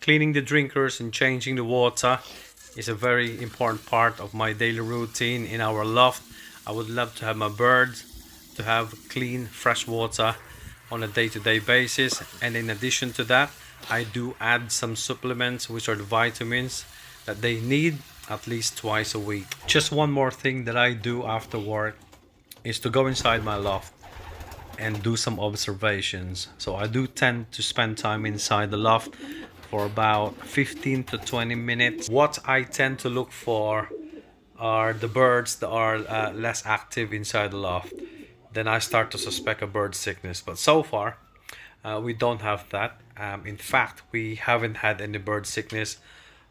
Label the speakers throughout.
Speaker 1: Cleaning the drinkers and changing the water is a very important part of my daily routine in our loft. I would love to have my birds to have clean, fresh water on a day-to-day basis, and in addition to that, I do add some supplements, which are the vitamins that they need at least twice a week. Just one more thing that I do after work is to go inside my loft and do some observations. So I do tend to spend time inside the loft for about 15 to 20 minutes. What I tend to look for are the birds that are less active inside the loft. Then I start to suspect a bird sickness, but so far we don't have that. In fact, we haven't had any bird sickness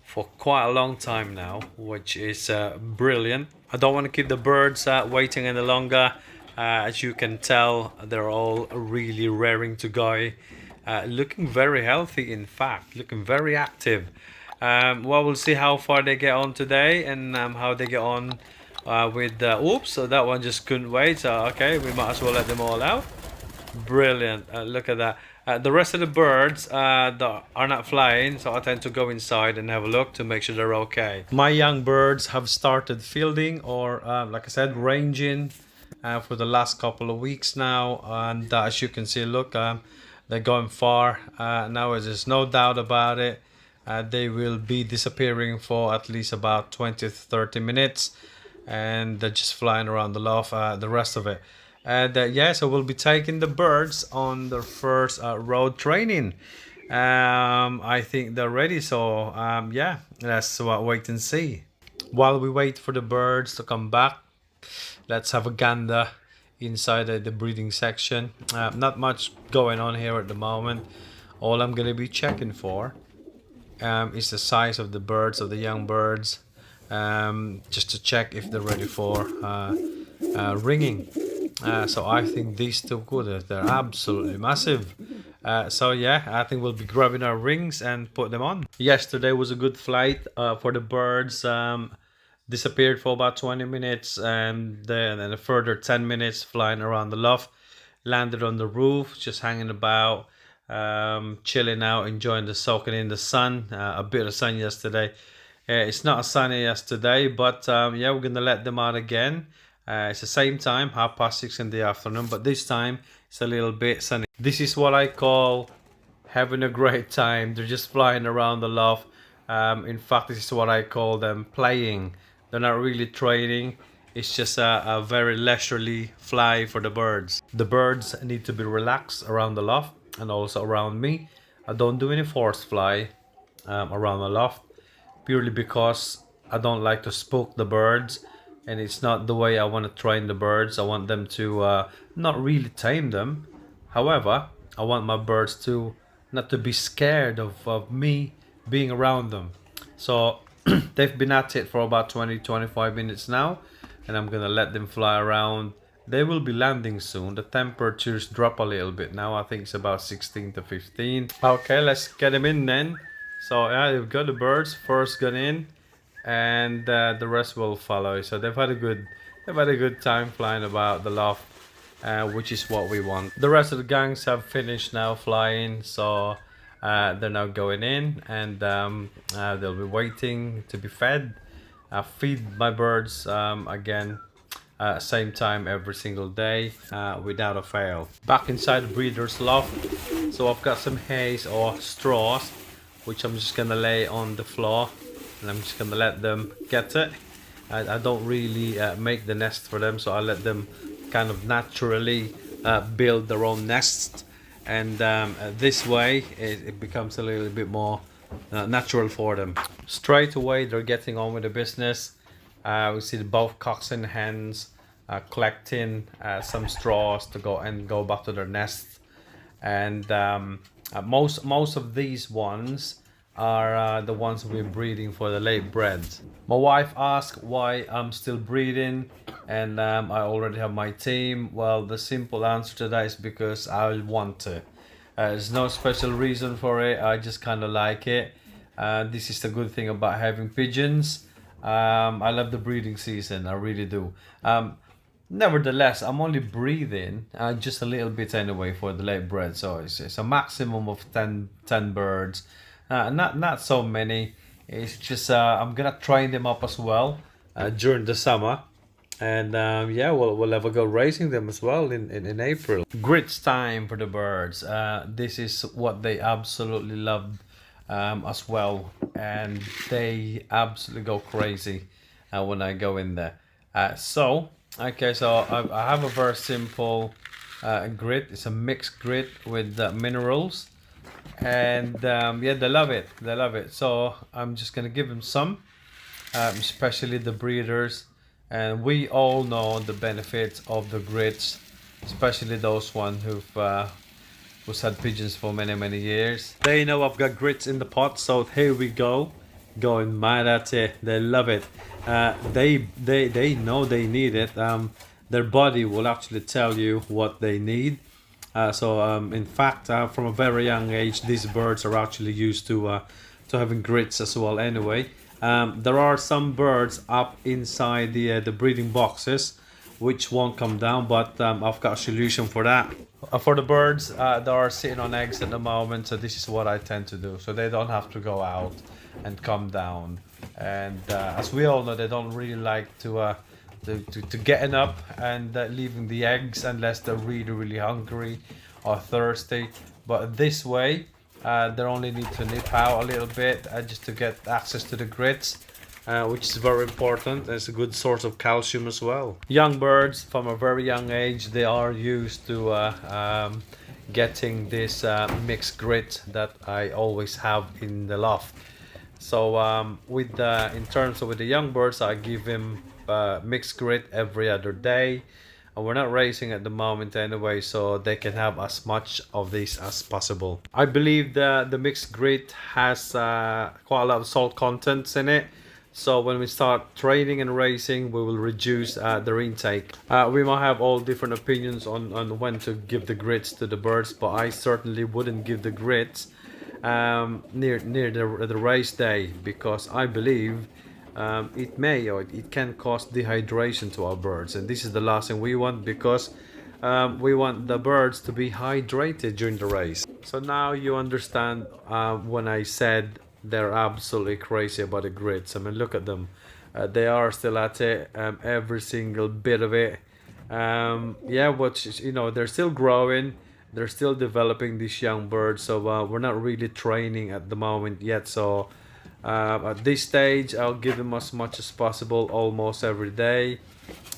Speaker 1: for quite a long time now, which is brilliant. I don't want to keep the birds waiting any longer. As you can tell, they're all really raring to go, looking very healthy, in fact, looking very active. Well, we'll see how far they get on today, and how they get on with oops, so that one just couldn't wait. So okay, we might as well let them all out. Brilliant. Look at that. The rest of the birds that are not flying, so I tend to go inside and have a look to make sure they're okay. My young birds have started fielding, or like I said, ranging for the last couple of weeks now, and as you can see, look, they're going far. Now there's no doubt about it. They will be disappearing for at least about 20 to 30 minutes, and they're just flying around the loft the rest of it. And yeah, so we'll be taking the birds on their first road training. I think they're ready, so yeah, let's wait and see. While we wait for the birds to come back, let's have a gander inside the breeding section. Not much going on here at the moment. All I'm going to be checking for is the size of the birds, of the young birds, just to check if they're ready for ringing. So I think these two good. They're absolutely massive. So yeah, I think we'll be grabbing our rings and put them on. Yesterday was a good flight for the birds. Disappeared for about 20 minutes, and then a further 10 minutes flying around the loft. Landed on the roof, just hanging about, chilling out, enjoying the soaking in the sun. A bit of sun yesterday. It's not as sunny as today, but yeah, we're gonna let them out again. It's the same time, 6:30 in the afternoon, but this time it's a little bit sunny. This is what I call having a great time. They're just flying around the loft. In fact, this is what I call them playing. They're not really training. It's just a very leisurely fly for the birds. The birds need to be relaxed around the loft and also around me. I don't do any forced fly around the loft, purely because I don't like to spook the birds, and it's not the way I want to train the birds. I want them to not really tame them. However, I want my birds to not to be scared of me being around them. So they've been at it for about 20-25 minutes now, and I'm gonna let them fly around. They will be landing soon. The temperatures drop a little bit now. I think it's about 16 to 15. Okay, let's get them in then. So yeah, we've got the birds first gone in, and the rest will follow. So they've had a good time flying about the loft, which is what we want. The rest of the gangs have finished now flying, so they're now going in, and they'll be waiting to be fed. I feed my birds again same time every single day, without a fail. Back inside the breeder's loft, so I've got some hay or straws, which I'm just gonna lay on the floor, and I'm just gonna let them get it. I don't really make the nest for them, so I let them kind of naturally build their own nests, and this way it becomes a little bit more natural for them. Straight away they're getting on with the business. We see both cocks and hens collecting some straws to go back to their nests, and most of these ones are the ones we're breeding for the late bred. My wife asked why I'm still breeding, and I already have my team. Well, the simple answer to that is because I want to. There's no special reason for it. I just kind of like it. This is the good thing about having pigeons. I love the breeding season. I really do. Nevertheless, I'm only breeding just a little bit anyway for the late bred. So it's a maximum of 10 birds. Not so many. It's just I'm gonna train them up as well during the summer, and yeah, we'll have a go racing them as well in April. Grits time for the birds. This is what they absolutely love as well, and they absolutely go crazy when I go in there. Okay, so I have a very simple grit. It's a mixed grit with minerals, and yeah, they love it. They love it. So I'm just gonna give them some, especially the breeders, and we all know the benefits of the grits, especially those one who's had pigeons for many years. They know I've got grits in the pot, so here we go, going mad at it. They love it. They know they need it. Their body will actually tell you what they need. In fact, from a very young age, these birds are actually used to having grits as well. Anyway, there are some birds up inside the breeding boxes which won't come down, but I've got a solution for that. For the birds that are sitting on eggs at the moment, so this is what I tend to do, so they don't have to go out and come down. And as we all know, they don't really like to getting up and leaving the eggs unless they're really hungry or thirsty. But this way they only need to nip out a little bit just to get access to the grits, which is very important. It's a good source of calcium as well. Young birds from a very young age, they are used to getting this mixed grit that I always have in the loft. So in terms of with the young birds, I give him mixed grit every other day, and we're not racing at the moment anyway, so they can have as much of this as possible. I believe the mixed grit has quite a lot of salt contents in it, so when we start training and racing, we will reduce their intake. We might have all different opinions on when to give the grits to the birds, but I certainly wouldn't give the grits near the race day, because I believe it may or it can cause dehydration to our birds, and this is the last thing we want, because we want the birds to be hydrated during the race. So now you understand when I said they're absolutely crazy about the grits. I mean, look at them. They are still at it, every single bit of it. Yeah, but you know, they're still growing. They're still developing, these young birds, so we're not really training at the moment yet. So at this stage, I'll give them as much as possible almost every day.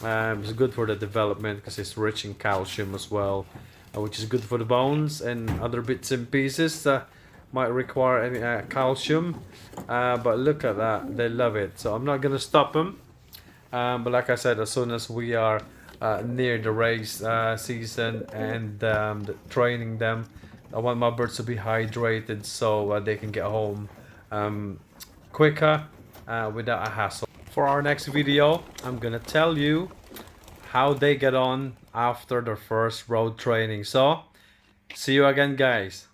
Speaker 1: It's good for the development because it's rich in calcium as well, which is good for the bones and other bits and pieces that might require any calcium. But look at that, they love it. So I'm not gonna stop them, but like I said, as soon as we are near the race season and training them, I want my birds to be hydrated so they can get home quicker without a hassle. For our next video, I'm gonna tell you how they get on after their first road training. So see you again, guys.